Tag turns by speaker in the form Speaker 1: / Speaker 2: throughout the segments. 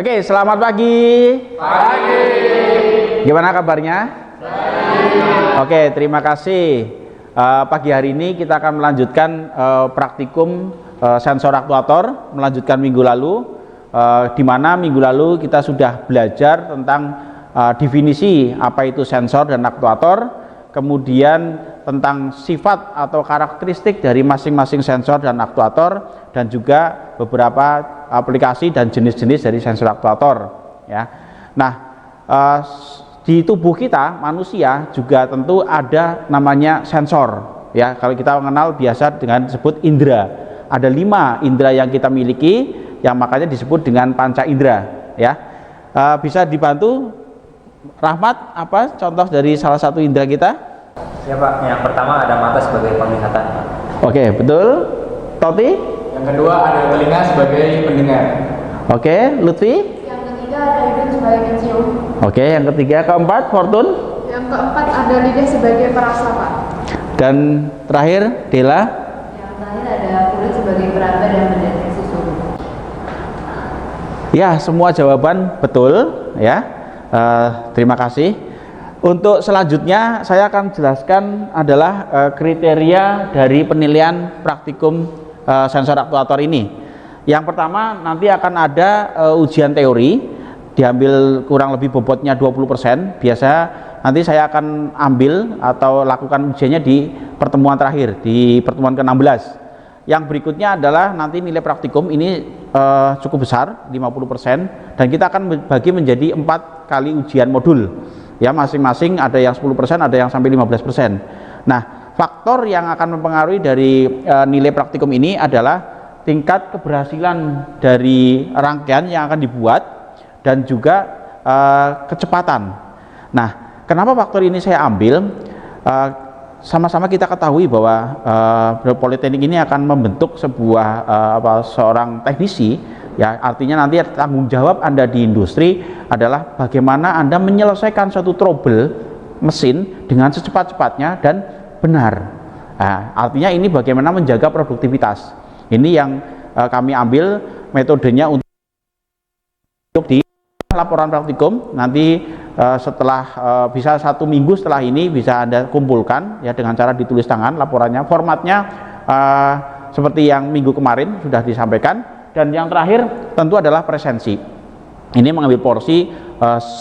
Speaker 1: Oke, selamat pagi.
Speaker 2: Pagi.
Speaker 1: Gimana kabarnya?
Speaker 2: Baik.
Speaker 1: Oke, terima kasih. Pagi hari ini kita akan melanjutkan praktikum sensor aktuator, melanjutkan minggu lalu, di mana minggu lalu kita sudah belajar tentang definisi apa itu sensor dan aktuator, kemudian tentang sifat atau karakteristik dari masing-masing sensor dan aktuator, dan juga beberapa aplikasi dan jenis-jenis dari sensor aktuator. Ya. Nah, di tubuh kita manusia juga tentu ada namanya sensor. Ya, kalau kita mengenal biasa dengan disebut indera. Ada 5 indera yang kita miliki, yang makanya disebut dengan panca indera. Ya, bisa dibantu Rahmat, apa contoh dari salah satu indera kita?
Speaker 3: Ya Pak, yang pertama ada mata sebagai penglihatan Pak.
Speaker 1: Oke, betul. Toti?
Speaker 2: Yang kedua ada telinga sebagai pendengar.
Speaker 1: Oke, Lutfi?
Speaker 4: Yang ketiga ada hidung sebagai pencium.
Speaker 1: Oke, yang ketiga, keempat, Fortun?
Speaker 4: Yang keempat ada lidah sebagai perasa, Pak.
Speaker 1: Dan terakhir, Dela?
Speaker 4: Yang terakhir ada kulit sebagai peraba dan mendeteksi suhu.
Speaker 1: Ya, semua jawaban betul ya. Terima kasih. Untuk selanjutnya saya akan jelaskan adalah kriteria dari penilaian praktikum sensor aktuator ini. Yang pertama nanti akan ada ujian teori, diambil kurang lebih bobotnya 20%. Biasa nanti saya akan ambil atau lakukan ujiannya di pertemuan terakhir, di pertemuan ke-16. Yang berikutnya adalah nanti nilai praktikum ini cukup besar, 50%, dan kita akan bagi menjadi 4 kali ujian modul. Ya, masing-masing ada yang 10%, ada yang sampai 15%. Nah, faktor yang akan mempengaruhi dari nilai praktikum ini adalah tingkat keberhasilan dari rangkaian yang akan dibuat dan juga kecepatan. Nah, kenapa faktor ini saya ambil? Sama-sama kita ketahui bahwa Politeknik ini akan membentuk sebuah seorang teknisi. Ya, artinya nanti tanggung jawab Anda di industri adalah bagaimana Anda menyelesaikan suatu trouble mesin dengan secepat-cepatnya dan benar. Nah, artinya ini bagaimana menjaga produktivitas. Ini yang kami ambil metodenya untuk di laporan praktikum. Nanti setelah bisa 1 minggu setelah ini bisa Anda kumpulkan ya dengan cara ditulis tangan laporannya. Formatnya seperti yang minggu kemarin sudah disampaikan. Dan yang terakhir tentu adalah presensi. Ini mengambil porsi 10%.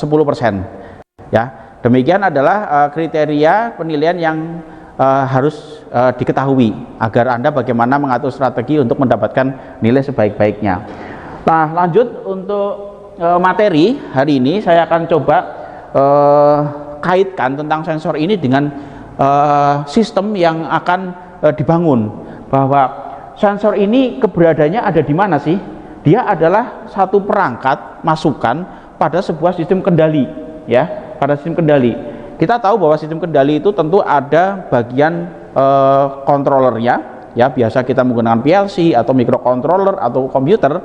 Speaker 1: Ya, demikian adalah kriteria penilaian yang harus diketahui agar Anda bagaimana mengatur strategi untuk mendapatkan nilai sebaik-baiknya. Nah, lanjut untuk materi hari ini saya akan coba kaitkan tentang sensor ini dengan sistem yang akan dibangun, bahwa sensor ini keberadaannya ada di mana sih? Dia adalah satu perangkat masukan pada sebuah sistem kendali, ya, pada sistem kendali. Kita tahu bahwa sistem kendali itu tentu ada bagian controllernya, ya, biasa kita menggunakan PLC atau microcontroller atau komputer.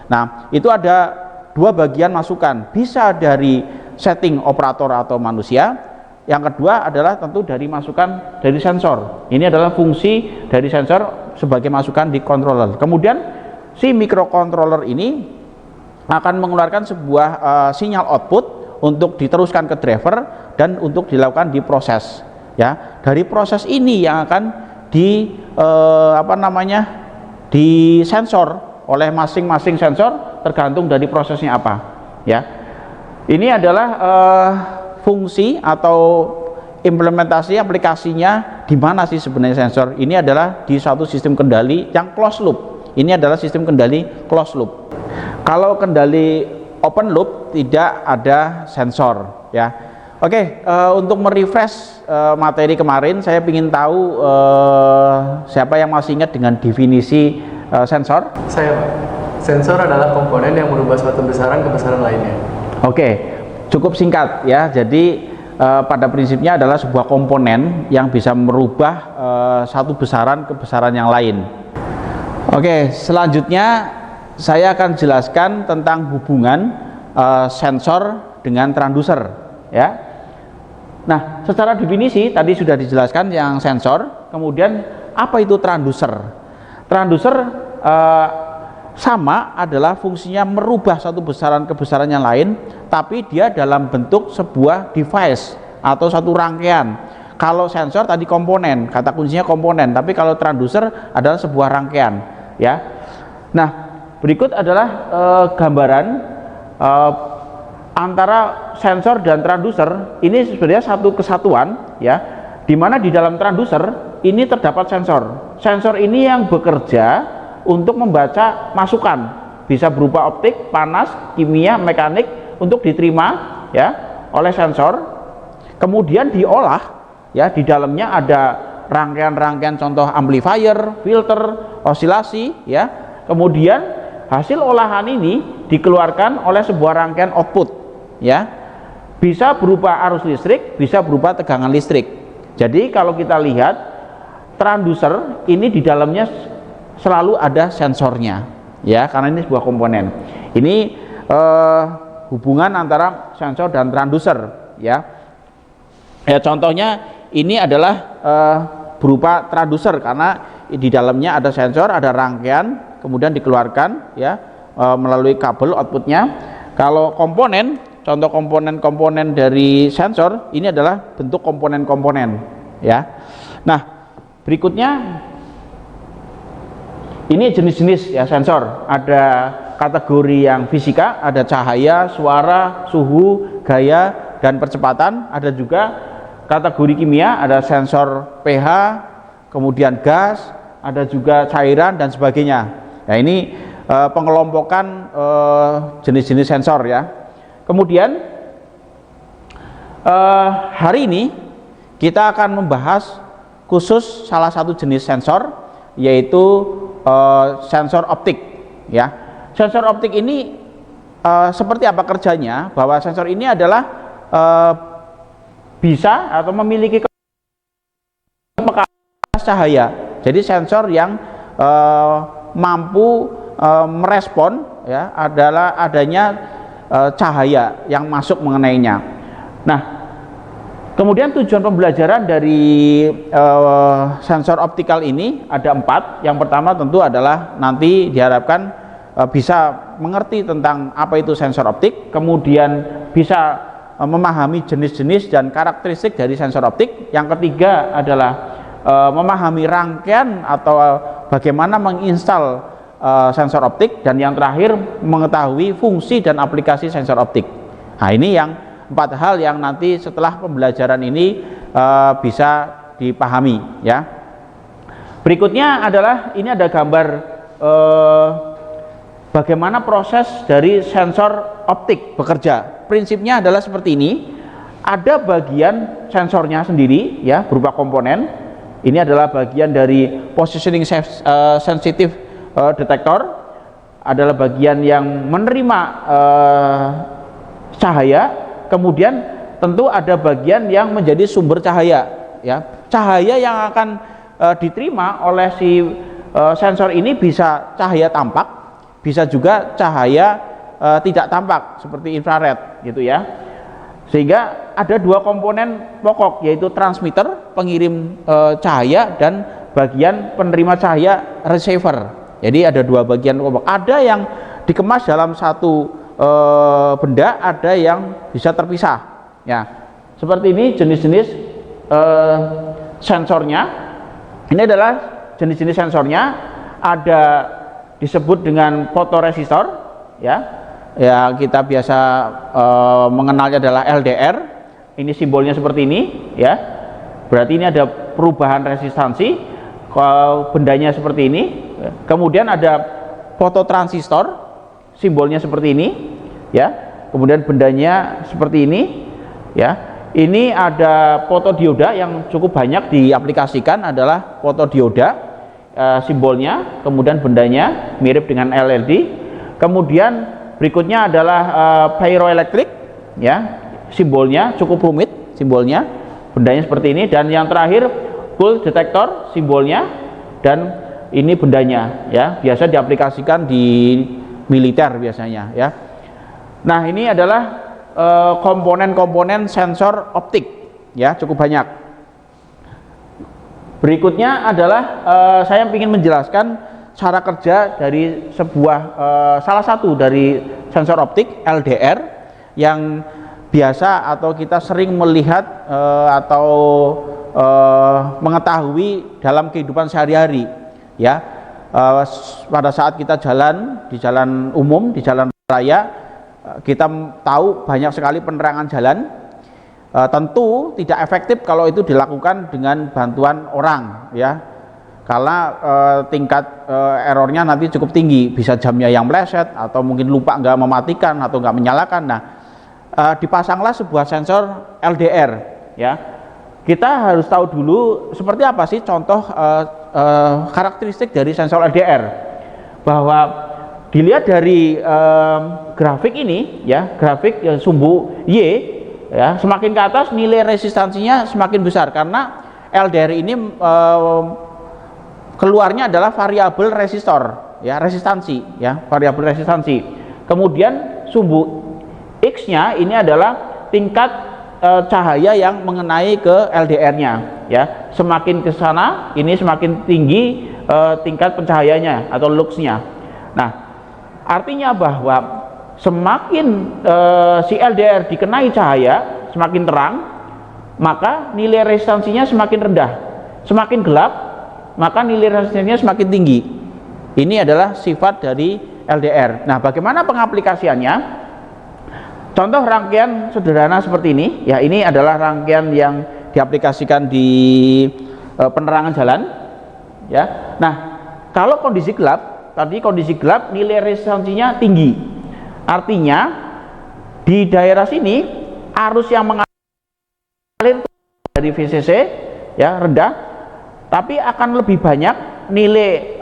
Speaker 1: Nah, itu ada 2 bagian masukan, bisa dari setting operator atau manusia. Yang kedua adalah tentu dari masukan dari sensor. Ini adalah fungsi dari sensor sebagai masukan di controller. Kemudian si microcontroller ini akan mengeluarkan sebuah sinyal output untuk diteruskan ke driver dan untuk dilakukan di proses. Ya, dari proses ini yang akan di sensor oleh masing-masing sensor tergantung dari prosesnya apa. Ya, ini adalah fungsi atau implementasi aplikasinya di mana sih sebenarnya sensor. Ini adalah di suatu sistem kendali yang closed loop. Ini adalah sistem kendali closed loop. Kalau kendali open loop tidak ada sensor, ya. Oke, untuk merefresh materi kemarin, saya ingin tahu siapa yang masih ingat dengan definisi sensor?
Speaker 5: Saya Pak. Sensor adalah komponen yang merubah suatu besaran ke besaran lainnya.
Speaker 1: Oke. Cukup singkat ya, jadi pada prinsipnya adalah sebuah komponen yang bisa merubah satu besaran ke besaran yang lain. Oke, selanjutnya saya akan jelaskan tentang hubungan sensor dengan transducer ya. Nah, secara definisi tadi sudah dijelaskan yang sensor, kemudian apa itu transducer? Transducer sama adalah fungsinya merubah satu besaran ke besaran yang lain, tapi dia dalam bentuk sebuah device atau satu rangkaian. Kalau sensor tadi komponen, kata kuncinya komponen, tapi kalau transducer adalah sebuah rangkaian, ya. Nah, berikut adalah gambaran antara sensor dan transducer. Ini sebenarnya satu kesatuan, ya, di mana di dalam transducer ini terdapat sensor. Sensor ini yang bekerja untuk membaca masukan, bisa berupa optik, panas, kimia, mekanik, untuk diterima, ya, oleh sensor, kemudian diolah. Ya, di dalamnya ada rangkaian-rangkaian contoh amplifier, filter, osilasi, ya. Kemudian hasil olahan ini dikeluarkan oleh sebuah rangkaian output, ya. Bisa berupa arus listrik, bisa berupa tegangan listrik. Jadi kalau kita lihat transducer ini di dalamnya selalu ada sensornya, ya, karena ini sebuah komponen. Ini hubungan antara sensor dan transducer, ya. Ya, contohnya ini adalah berupa transducer karena di dalamnya ada sensor, ada rangkaian, kemudian dikeluarkan, ya, melalui kabel outputnya. Kalau komponen, contoh komponen-komponen dari sensor ini adalah bentuk komponen-komponen, ya. Nah, berikutnya ini jenis-jenis, ya, sensor. Ada kategori yang fisika, ada cahaya, suara, suhu, gaya, dan percepatan. Ada juga kategori kimia, ada sensor pH, kemudian gas, ada juga cairan dan sebagainya. Nah, ini pengelompokan jenis-jenis sensor, ya. Kemudian hari ini kita akan membahas khusus salah satu jenis sensor, yaitu sensor optik, ya. Sensor optik ini seperti apa kerjanya? Bahwa sensor ini adalah bisa atau memiliki kepekatan cahaya. Jadi sensor yang mampu merespon, ya, adalah adanya cahaya yang masuk mengenainya. Nah, kemudian tujuan pembelajaran dari sensor optikal ini ada 4. Yang pertama tentu adalah nanti diharapkan bisa mengerti tentang apa itu sensor optik, kemudian bisa memahami jenis-jenis dan karakteristik dari sensor optik. Yang ketiga adalah memahami rangkaian atau bagaimana menginstal sensor optik, dan yang terakhir mengetahui fungsi dan aplikasi sensor optik. Nah, ini yang 4 hal yang nanti setelah pembelajaran ini bisa dipahami, ya. Berikutnya adalah ini ada gambar bagaimana proses dari sensor optik bekerja. Prinsipnya adalah seperti ini. Ada bagian sensornya sendiri, ya, berupa komponen. Ini adalah bagian dari positioning sensitive detector, adalah bagian yang menerima cahaya. Kemudian tentu ada bagian yang menjadi sumber cahaya, ya. Cahaya yang akan diterima oleh si sensor ini bisa cahaya tampak, bisa juga cahaya tidak tampak seperti infrared, gitu, ya. Sehingga ada 2 komponen pokok, yaitu transmitter pengirim cahaya dan bagian penerima cahaya receiver. Jadi ada 2 bagian pokok. Ada yang dikemas dalam satu benda, ada yang bisa terpisah, ya. Seperti ini jenis-jenis sensornya. Ini adalah jenis-jenis sensornya. Ada disebut dengan fotoresistor, ya. Ya, kita biasa mengenalnya adalah LDR. Ini simbolnya seperti ini, ya. Berarti ini ada perubahan resistansi. Bendanya seperti ini. Kemudian ada fototransistor, simbolnya seperti ini, ya. Kemudian bendanya seperti ini, ya. Ini ada fotodioda yang cukup banyak diaplikasikan, adalah fotodioda, simbolnya, kemudian bendanya mirip dengan LED. Kemudian berikutnya adalah pyroelektrik, ya, simbolnya cukup rumit, simbolnya, bendanya seperti ini. Dan yang terakhir Bull detektor, simbolnya, dan ini bendanya, ya, biasa diaplikasikan di militer biasanya, ya. Nah, ini adalah komponen-komponen sensor optik, ya, cukup banyak. Berikutnya adalah saya ingin menjelaskan cara kerja dari sebuah salah satu dari sensor optik LDR yang biasa atau kita sering melihat atau mengetahui dalam kehidupan sehari-hari, ya. Pada saat kita jalan di jalan umum, di jalan raya, kita tahu banyak sekali penerangan jalan. Tentu tidak efektif kalau itu dilakukan dengan bantuan orang, ya, karena tingkat errornya nanti cukup tinggi, bisa jamnya yang meleset atau mungkin lupa nggak mematikan atau nggak menyalakan. Nah, dipasanglah sebuah sensor LDR, ya. Kita harus tahu dulu seperti apa sih contoh karakteristik dari sensor LDR, bahwa dilihat dari grafik ini, ya, grafik sumbu Y, ya, semakin ke atas nilai resistansinya semakin besar karena LDR ini keluarnya adalah variabel resistor, ya, resistansi, ya, variabel resistansi. Kemudian sumbu X-nya ini adalah tingkat cahaya yang mengenai ke LDR-nya, ya. Semakin ke sana ini semakin tinggi tingkat pencahayanya atau lux-nya. Nah, artinya bahwa semakin si LDR dikenai cahaya semakin terang, maka nilai resistansinya semakin rendah. Semakin gelap, maka nilai resistansinya semakin tinggi. Ini adalah sifat dari LDR. Nah, bagaimana pengaplikasiannya? Contoh rangkaian sederhana seperti ini, ya, ini adalah rangkaian yang diaplikasikan di penerangan jalan, ya. Nah, kalau kondisi gelap, tadi kondisi gelap nilai resistansinya tinggi. Artinya di daerah sini arus yang mengalir dari VCC, ya, rendah, tapi akan lebih banyak nilai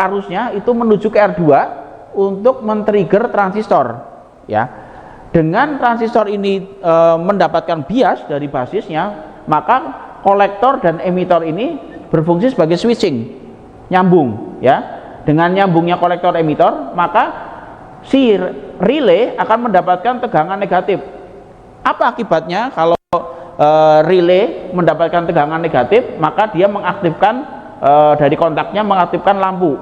Speaker 1: arusnya itu menuju ke R2 untuk men-trigger transistor, ya. Dengan transistor ini mendapatkan bias dari basisnya, maka kolektor dan emitor ini berfungsi sebagai switching, nyambung, ya. Dengan nyambungnya kolektor emitor, maka si relay akan mendapatkan tegangan negatif. Apa akibatnya kalau relay mendapatkan tegangan negatif? Maka dia mengaktifkan dari kontaknya mengaktifkan lampu,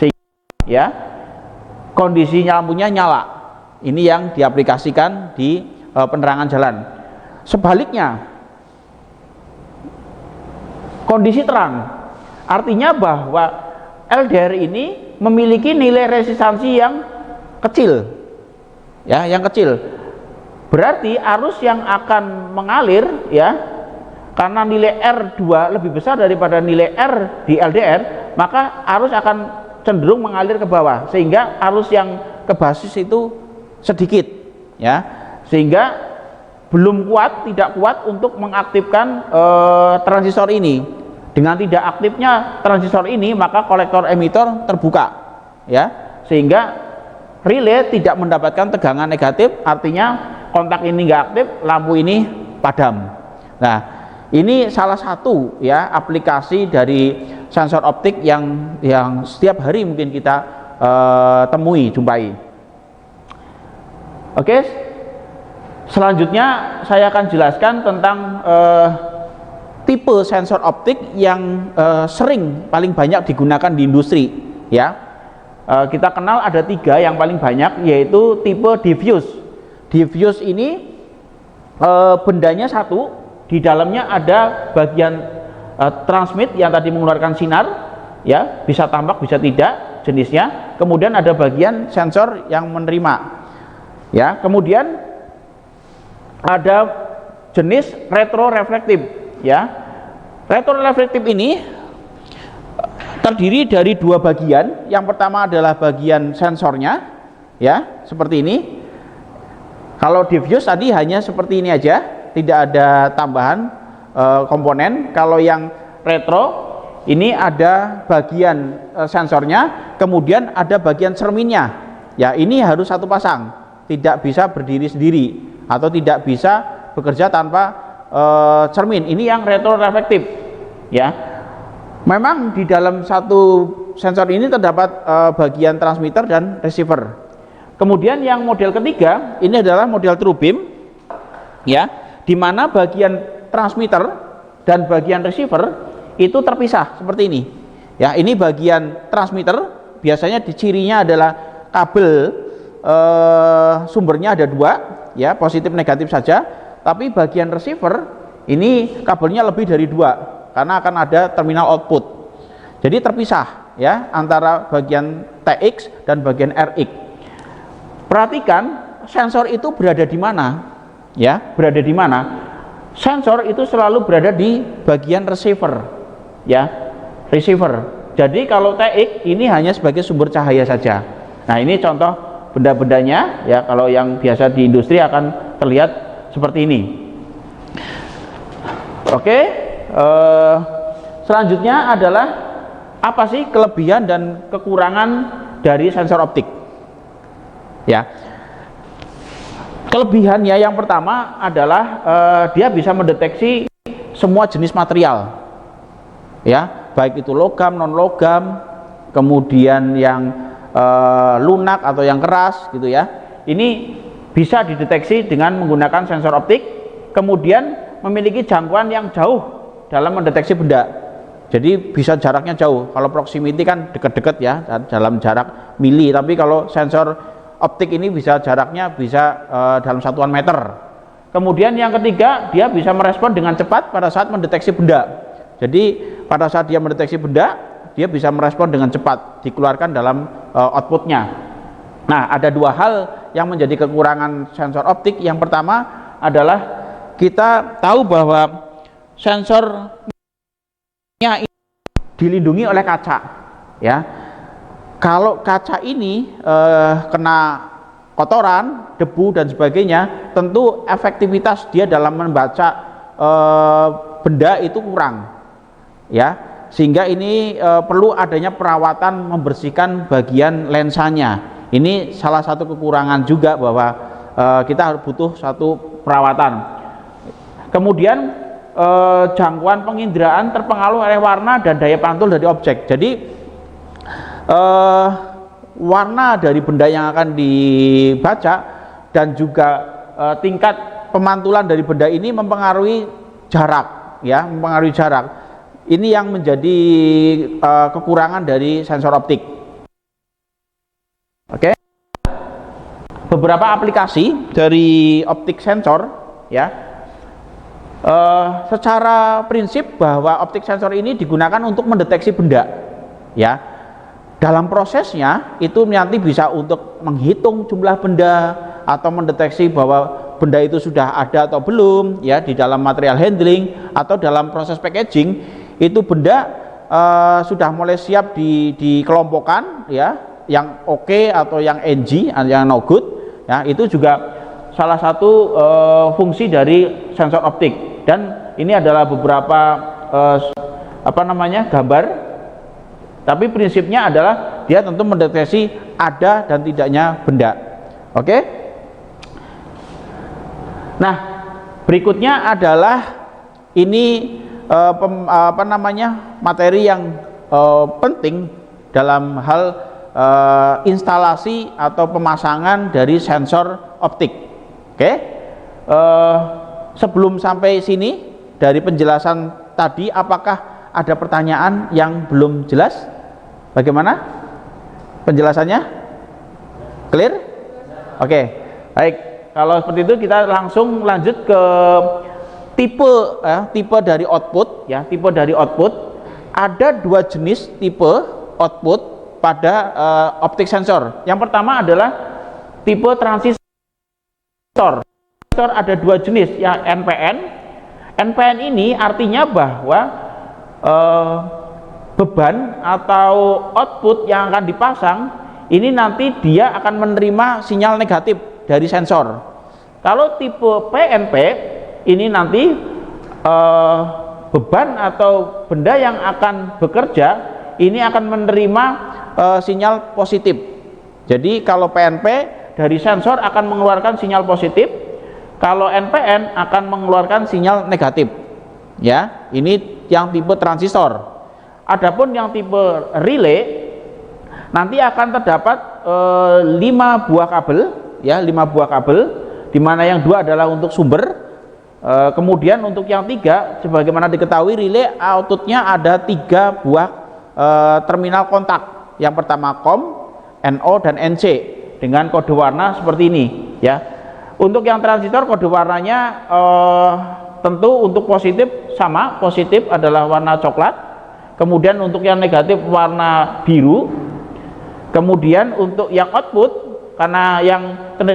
Speaker 1: sehingga, ya, kondisinya lampunya nyala. Ini yang diaplikasikan di penerangan jalan. Sebaliknya, kondisi terang, artinya bahwa LDR ini memiliki nilai resistansi yang kecil, ya, yang kecil. Berarti arus yang akan mengalir, ya, karena nilai R2 lebih besar daripada nilai R di LDR, maka arus akan cenderung mengalir ke bawah, sehingga arus yang ke basis itu sedikit, ya, sehingga belum kuat, tidak kuat untuk mengaktifkan transistor ini. Dengan tidak aktifnya transistor ini, maka kolektor emitor terbuka, ya, sehingga relay tidak mendapatkan tegangan negatif, artinya kontak ini nggak aktif, lampu ini padam. Nah, ini salah satu, ya, aplikasi dari sensor optik yang setiap hari mungkin kita jumpai. Oke, selanjutnya saya akan jelaskan tentang tipe sensor optik yang sering paling banyak digunakan di industri, ya. Kita kenal ada 3 yang paling banyak, yaitu tipe diffuse. Diffuse ini bendanya satu, di dalamnya ada bagian transmit yang tadi mengeluarkan sinar, ya, bisa tampak bisa tidak jenisnya. Kemudian ada bagian sensor yang menerima, ya. Kemudian ada jenis retroreflektif, ya. Retroreflektif ini terdiri dari 2 bagian. Yang pertama adalah bagian sensornya, ya, seperti ini. Kalau diffuse tadi hanya seperti ini aja, tidak ada tambahan komponen. Kalau yang retro ini ada bagian sensornya, kemudian ada bagian cerminnya, ya. Ini harus satu pasang, tidak bisa berdiri sendiri atau tidak bisa bekerja tanpa cermin. Ini yang retroreflektif, ya. Memang di dalam satu sensor ini terdapat bagian transmitter dan receiver. Kemudian yang model ketiga ini adalah model true beam, ya, di mana bagian transmitter dan bagian receiver itu terpisah seperti ini, Ya, ini bagian transmitter, biasanya di cirinya adalah kabel sumbernya ada dua, ya, positif negatif saja. Tapi bagian receiver ini kabelnya lebih dari dua, karena akan ada terminal output. Jadi terpisah, ya, antara bagian TX dan bagian RX. Perhatikan sensor itu berada di mana, ya, berada di mana? Sensor itu selalu berada di bagian receiver, ya, receiver. Jadi kalau TX ini hanya sebagai sumber cahaya saja. Nah, ini contoh benda-bendanya, ya, kalau yang biasa di industri akan terlihat seperti ini. Oke, selanjutnya adalah apa sih kelebihan dan kekurangan dari sensor optik? Ya, kelebihannya yang pertama adalah dia bisa mendeteksi semua jenis material, ya, baik itu logam, non logam, kemudian yang lunak atau yang keras, gitu ya. Ini bisa dideteksi dengan menggunakan sensor optik, kemudian memiliki jangkauan yang jauh dalam mendeteksi benda. Jadi bisa jaraknya jauh. Kalau proximity kan dekat-dekat, ya, dalam jarak mili, tapi kalau sensor optik ini bisa jaraknya bisa dalam satuan meter. Kemudian yang ketiga, dia bisa merespon dengan cepat pada saat mendeteksi benda. Jadi pada saat dia mendeteksi benda, dia bisa merespon dengan cepat, dikeluarkan dalam outputnya. Nah, ada dua hal yang menjadi kekurangan sensor optik. Yang pertama adalah kita tahu bahwa sensornya dilindungi oleh kaca, ya. Kalau kaca ini kena kotoran, debu dan sebagainya, tentu efektivitas dia dalam membaca benda itu kurang, ya, sehingga ini perlu adanya perawatan membersihkan bagian lensanya. Ini salah satu kekurangan juga bahwa kita harus butuh satu perawatan. Kemudian jangkauan penginderaan terpengaruh oleh warna dan daya pantul dari objek. Jadi warna dari benda yang akan dibaca dan juga tingkat pemantulan dari benda ini mempengaruhi jarak, ya, mempengaruhi jarak. Ini yang menjadi kekurangan dari sensor optik. Oke. Beberapa aplikasi dari optik sensor, ya. Secara prinsip bahwa optik sensor ini digunakan untuk mendeteksi benda, ya. Dalam prosesnya itu nanti bisa untuk menghitung jumlah benda atau mendeteksi bahwa benda itu sudah ada atau belum, ya, di dalam material handling atau dalam proses packaging. Itu benda sudah mulai siap dikelompokkan, ya, yang oke atau yang NG, yang no good, ya. Itu juga salah satu fungsi dari sensor optik. Dan ini adalah beberapa gambar. Tapi prinsipnya adalah dia tentu mendeteksi ada dan tidaknya benda. Oke? Nah, berikutnya adalah ini materi yang penting dalam hal instalasi atau pemasangan dari sensor optik. Oke? Sebelum sampai sini dari penjelasan tadi, apakah ada pertanyaan yang belum jelas? Bagaimana penjelasannya? Clear? Oke, baik. Kalau seperti itu kita langsung lanjut ke tipe dari output, ya. Tipe dari output ada dua jenis tipe output pada optik sensor. Yang pertama adalah tipe transistor. Transistor ada dua jenis, ya, NPN. NPN ini artinya bahwa beban atau output yang akan dipasang ini nanti dia akan menerima sinyal negatif dari sensor. Kalau tipe PNP ini nanti beban atau benda yang akan bekerja ini akan menerima sinyal positif. Jadi kalau PNP dari sensor akan mengeluarkan sinyal positif, kalau NPN akan mengeluarkan sinyal negatif. Ya, ini yang tipe transistor. Adapun yang tipe relay nanti akan terdapat 5 buah kabel, ya, 5 buah kabel, di mana yang 2 adalah untuk sumber. Kemudian untuk yang 3, sebagaimana diketahui relay outputnya ada 3 buah terminal kontak. Yang pertama COM, NO dan NC dengan kode warna seperti ini ya. Untuk yang transistor kode warnanya tentu untuk positif sama, positif adalah warna coklat. Kemudian untuk yang negatif warna biru. Kemudian untuk yang output, karena yang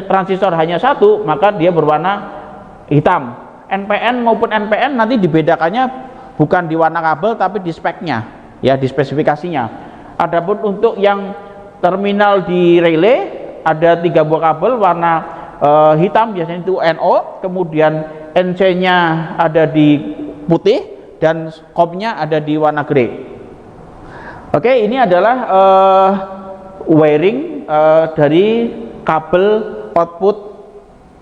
Speaker 1: transistor hanya satu, maka dia berwarna hitam. NPN maupun NPN nanti dibedakannya bukan di warna kabel tapi di speknya, ya, di spesifikasinya. Adapun untuk yang terminal di relay ada 3 buah kabel warna hitam, biasanya itu NO, kemudian NC-nya ada di putih dan COM-nya ada di warna grey. Oke, ini adalah wiring dari kabel output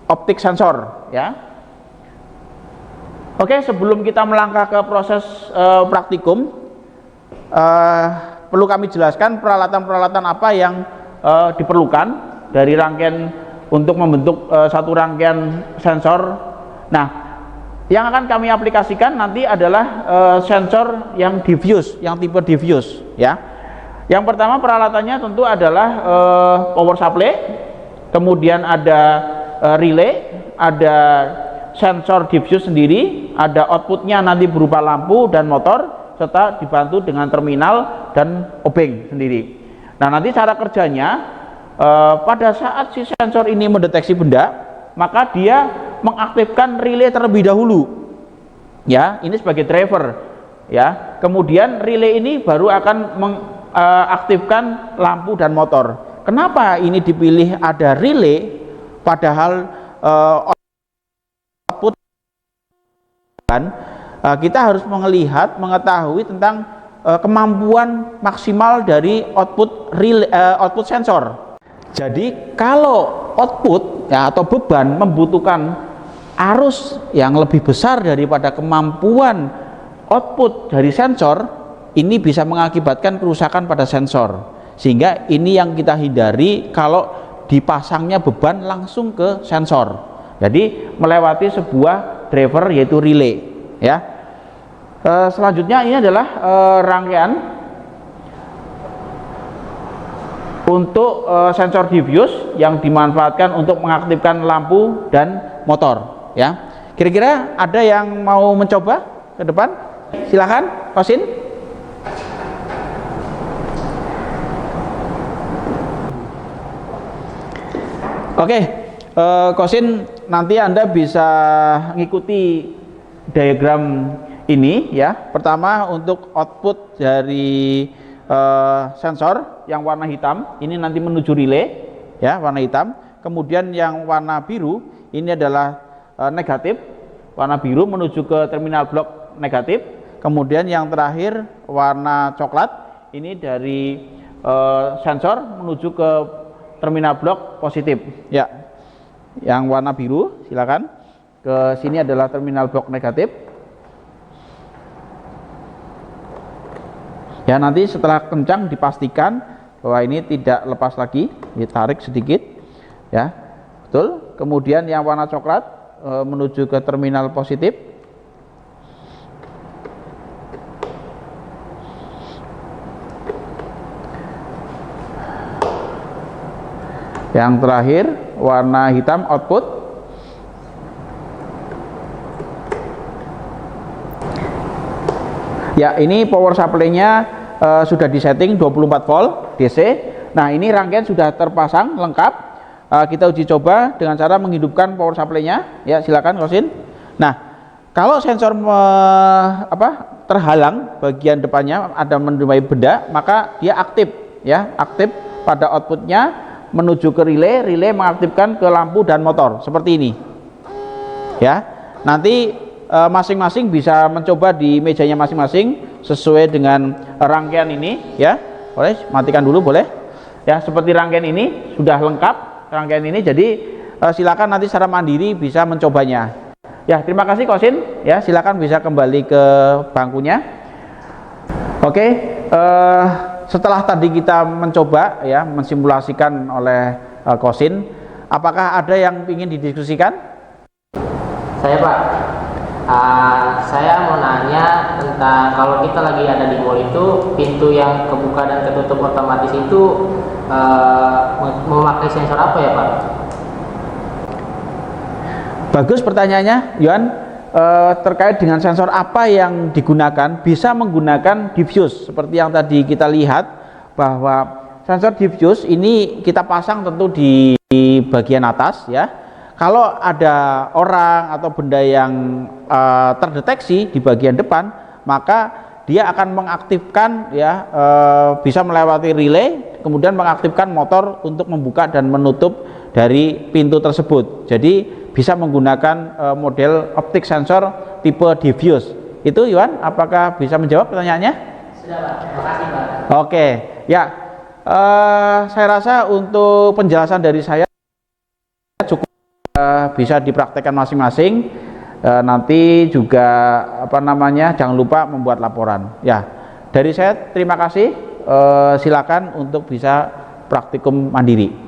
Speaker 1: optik sensor ya. Oke, sebelum kita melangkah ke proses praktikum, perlu kami jelaskan peralatan-peralatan apa yang diperlukan dari rangkaian untuk membentuk satu rangkaian sensor. Nah, yang akan kami aplikasikan nanti adalah sensor yang diffuse, yang tipe diffuse ya. Yang pertama peralatannya tentu adalah power supply, kemudian ada relay, ada sensor diffuse sendiri, ada outputnya nanti berupa lampu dan motor, serta dibantu dengan terminal dan obeng sendiri. Nah, nanti cara kerjanya pada saat si sensor ini mendeteksi benda, maka dia mengaktifkan relay terlebih dahulu. Ya, ini sebagai driver. Ya, kemudian relay ini baru akan mengaktifkan lampu dan motor. Kenapa ini dipilih ada relay, padahal output kan? Kita harus mengetahui tentang kemampuan maksimal dari output relay, output sensor. Jadi kalau output ya, atau beban membutuhkan arus yang lebih besar daripada kemampuan output dari sensor, ini bisa mengakibatkan kerusakan pada sensor. Sehingga ini yang kita hindari kalau dipasangnya beban langsung ke sensor. Jadi melewati sebuah driver yaitu relay ya. Selanjutnya ini adalah rangkaian untuk sensor diffuse yang dimanfaatkan untuk mengaktifkan lampu dan motor ya. Kira-kira ada yang mau mencoba ke depan? Silakan, Kosin. Oke, Kosin, nanti Anda bisa mengikuti diagram ini ya. Pertama untuk output dari sensor yang warna hitam ini nanti menuju relay ya, warna hitam. Kemudian yang warna biru ini adalah negatif, warna biru menuju ke terminal blok negatif. Kemudian yang terakhir warna coklat ini dari sensor menuju ke terminal blok positif ya. Yang warna biru silakan ke sini adalah terminal blok negatif. Ya, nanti setelah kencang dipastikan bahwa ini tidak lepas lagi, ditarik sedikit ya. Betul. Kemudian yang warna coklat menuju ke terminal positif. Yang terakhir warna hitam output. Ya, ini power supply-nya sudah disetting 24 volt DC. Nah, ini rangkaian sudah terpasang lengkap. Kita uji coba dengan cara menghidupkan power supply-nya. Ya, silakan Kosin. Nah, kalau sensor terhalang bagian depannya ada menjumpai benda, maka dia aktif ya, aktif pada outputnya menuju ke relay, relay mengaktifkan ke lampu dan motor seperti ini. Ya. Nanti masing-masing bisa mencoba di mejanya masing-masing sesuai dengan rangkaian ini ya. Boleh matikan dulu boleh ya. Seperti rangkaian ini sudah lengkap rangkaian ini, jadi silakan nanti secara mandiri bisa mencobanya ya. Terima kasih Kosin ya, silakan bisa kembali ke bangkunya. Oke, setelah tadi kita mencoba ya, mensimulasikan oleh Kosin, apakah ada yang ingin didiskusikan?
Speaker 3: Saya Pak.
Speaker 6: Saya mau nanya tentang kalau kita lagi ada di mall itu, pintu yang kebuka dan ketutup otomatis itu memakai sensor apa ya Pak?
Speaker 1: Bagus pertanyaannya, Yohan. Terkait dengan sensor apa yang digunakan, bisa menggunakan diffuse seperti yang tadi kita lihat bahwa sensor diffuse ini kita pasang tentu di bagian atas ya. Kalau ada orang atau benda yang terdeteksi di bagian depan, maka dia akan mengaktifkan ya, bisa melewati relay, kemudian mengaktifkan motor untuk membuka dan menutup dari pintu tersebut. Jadi bisa menggunakan model optik sensor tipe diffuse. Itu Yohan, apakah bisa menjawab pertanyaannya?
Speaker 6: Sudah Pak, terima kasih Pak.
Speaker 1: Oke, ya, saya rasa untuk penjelasan dari saya cukup, bisa dipraktekkan masing-masing. Nanti juga jangan lupa membuat laporan. Ya, dari saya terima kasih. Silakan untuk bisa praktikum mandiri.